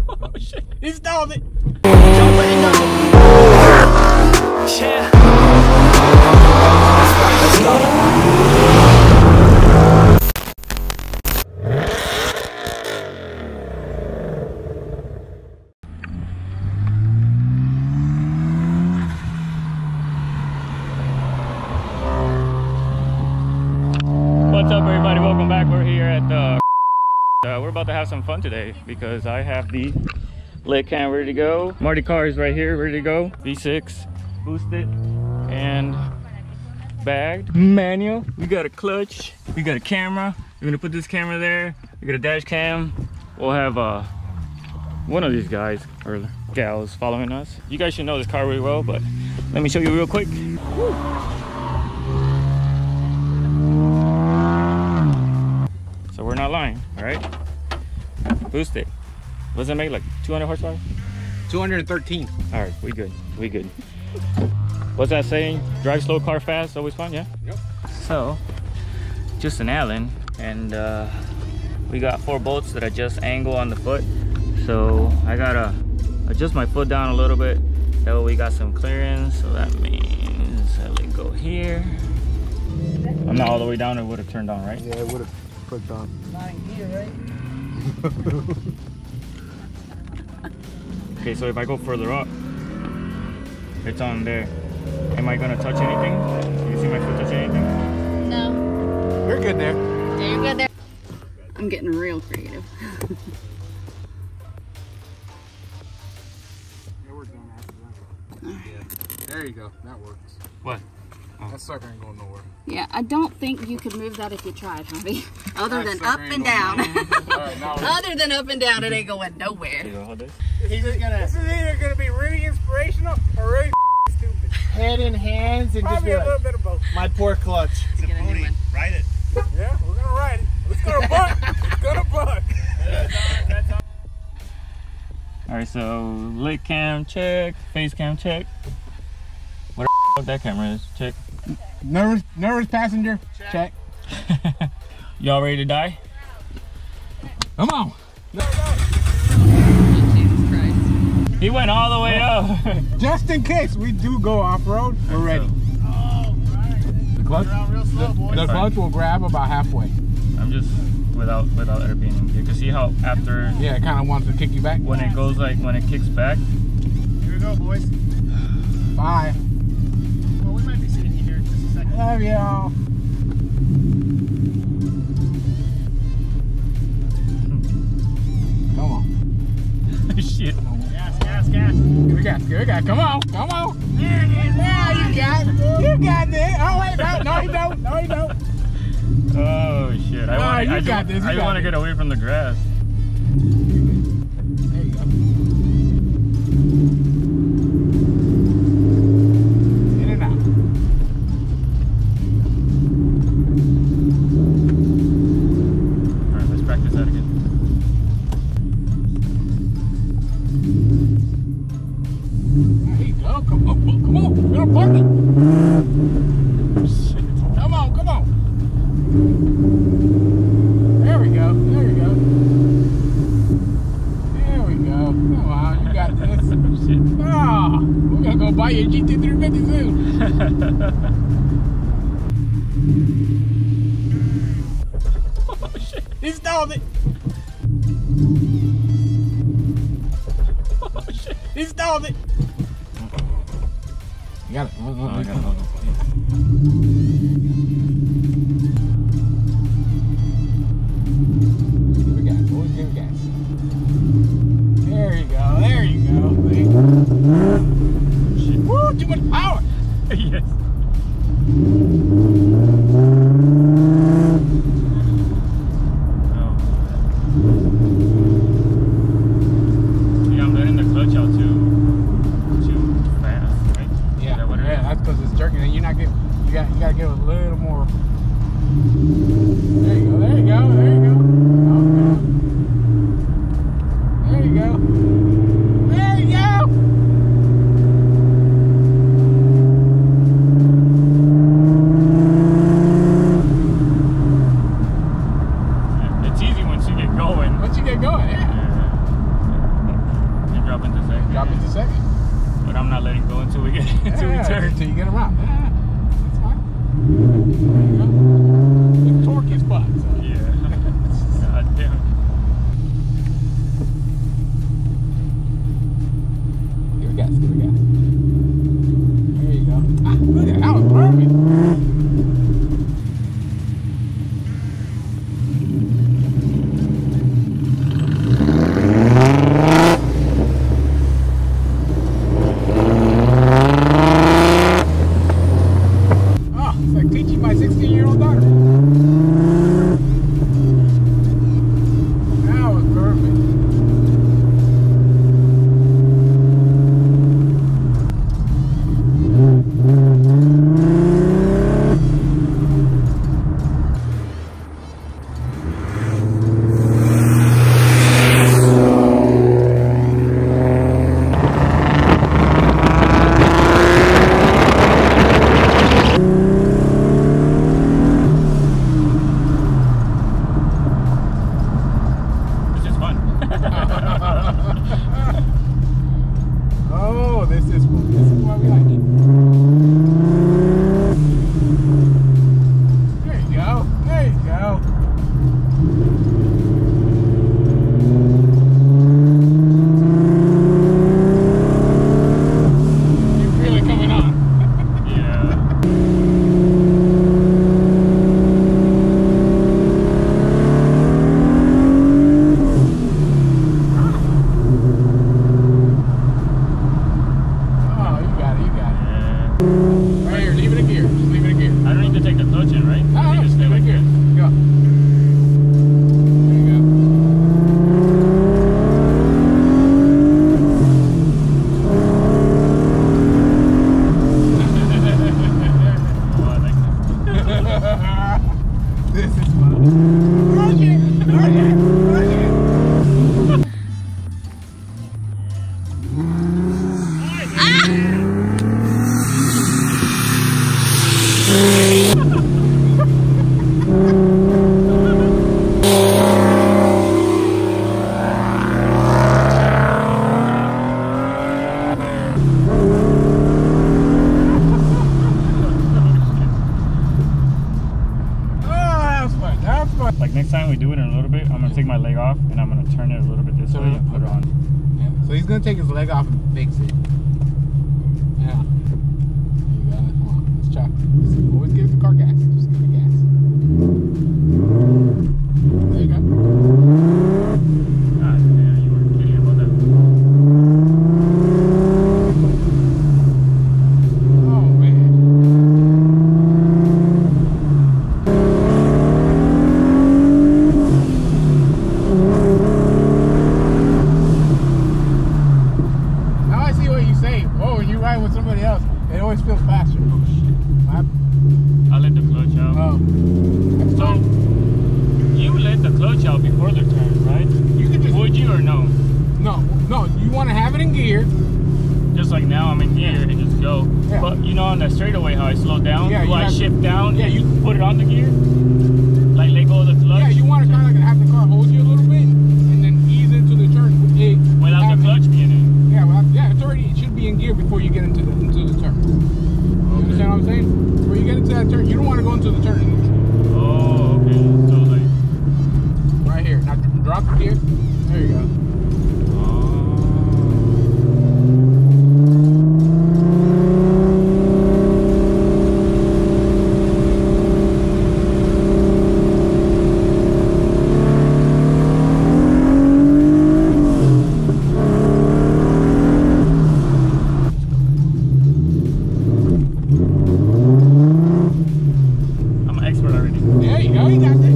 Oh shit, he stalled it. Yeah. Let's go. What's up, everybody? Welcome back. We're here at the we're about to have some fun today because I have the leg cam ready to go. Marty car is right here, ready to go. V6 boosted and bagged. Manual. We got a clutch. We got a camera. We're gonna put this camera there. We got a dash cam. We'll have one of these guys or gals following us. You guys should know this car really well, but let me show you real quick. Woo. So we're not lying, all right? Boosted. What does it make, like 200 horsepower? 213. All right, we good, we good. What's that saying? Drive slow, car fast, always fun, yeah? Yep. So, just an Allen, and we got 4 bolts that I just angle on the foot. So I gotta adjust my foot down a little bit. That way we got some clearance, so that means I let go here. I'm not all the way down, it would have turned on, right? Yeah, it would have clicked on. Not here, right? Okay, so if I go further up, it's on there. Am I gonna touch anything? Do you see my foot touch anything? No. You're good there. Yeah, you're good there. I'm getting real creative. There you go. That works. What? Oh. That sucker ain't going nowhere. Yeah, I don't think you could move that if you tried, Javi. Other That than sucker up ain't and going down. nowhere. All right, now Other than up and down, it ain't going nowhere. Here you go, hold this. this is either gonna be really inspirational or really stupid. Head in hands and Probably just a little bit of both. my poor clutch. To get a new one. Ride it. Yeah, we're gonna ride it. It's gonna buck. It's gonna buck. All right, so leg cam check, face cam check. What the that camera is? Check. Nervous passenger. Check. Y'all ready to die? Come on. Jesus Christ. He went all the way up. Just in case we do go off road, we're ready. Oh, right. The clutch, Real slow, boys. the clutch will grab about halfway. I'm just without it being in here. You can see how after Yeah, it kind of wants to kick you back. when it goes like when it kicks back. Here we go, boys. Bye. Well, we might be sitting here in just a second. Love y'all. Come on. Shit. Gas, gas, gas. Give it gas. Give it gas. Come on. Come on. There it is. Now you got it. You got this. Oh, wait. No, you don't. No, you don't. Oh shit. I just want to get away from the grass. There you go. In and out. Alright, let's practice that again. There you go. Come on. Come on. We're gonna park it. Shit. Come on. Come on. There we go. There we go. There we go. Come on. You got this. Shit. Oh, we're gonna go buy you a GT350 soon. Oh shit. He stalled it. Oh shit. He stalled it. You got it. Oh, I got it. Give it gas. Always give it gas. There you go. There you go. Shit. Woo, too much power. Yes. Oh. See, I'm letting the clutch out too fast, right? Yeah, Is that what it is? that's because it's jerking, and you're not getting. You gotta give it a little easy once you get going. Once you get going, yeah. You drop into second. Drop into second. But I'm not letting go until we get until we turn. Until you get around. Yeah, that's fine. There you go. The torque is fun. So. Yeah. God damn. Give it gas. Give it gas. There you go. Ah, look at that. That was perfect. Teaching my 16-year-old daughter. That was perfect. Oh, this is why we like it. There you go. There you go. You're really coming on. Yeah. Right here, leave it in gear. Just leave it in gear. I don't need to take the clutch in, right? No, I no, can just stay leave it in like gear. this. Go. There you go. Oh, I like This is fun. Roger! Roger! Roger! Like next time we do it in a little bit, I'm gonna take my leg off and I'm gonna turn it a little bit this way and put it on. Yeah. So he's gonna take his leg off and fix it. Yeah. There you go. Come on, let's try. Just always give the car gas. Just give it gas. There you go. God damn, you were kidding about that. Oh man. Now I see what you say. Oh, when you ride with somebody else, it always feels faster. Oh shit. What happened? I let the clutch out. Oh. That's So, fine. you let the clutch out before the turn, right? You can just Would you or no? no. You want to have it in gear. Just like now I'm in gear and just go. Yeah. But you know on the straightaway how I slow down? Yeah, do you I have- shift down Yeah, and you- put it on the gear? Like let go of the clutch? Yeah, you want to kind of like have the car hold you a little bit and then ease into the turn. Without the clutch being in. Yeah, it's already. It should be in gear before you get into the turn. You understand what I'm saying? Before you get into that turn, you don't want to go into the turn. Oh, okay. So like Right here. Now drop the gear. There you go. I'm an expert already. There you go. You got this.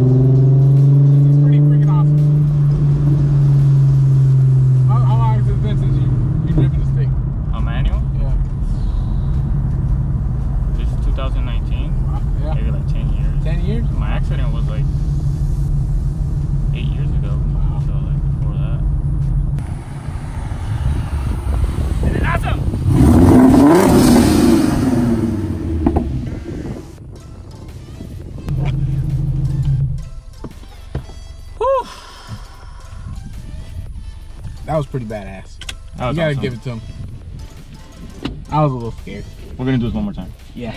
It's pretty freaking awesome. How long has it been since you driven the stick? A manual? Yeah. This is 2019. Yeah. Maybe like 10 years. 10 years? My accident was like 8 years ago. Wow. So like before that. This is awesome! That was pretty badass. That was You gotta awesome. give it to him. I was a little scared. We're gonna do this one more time. Yeah.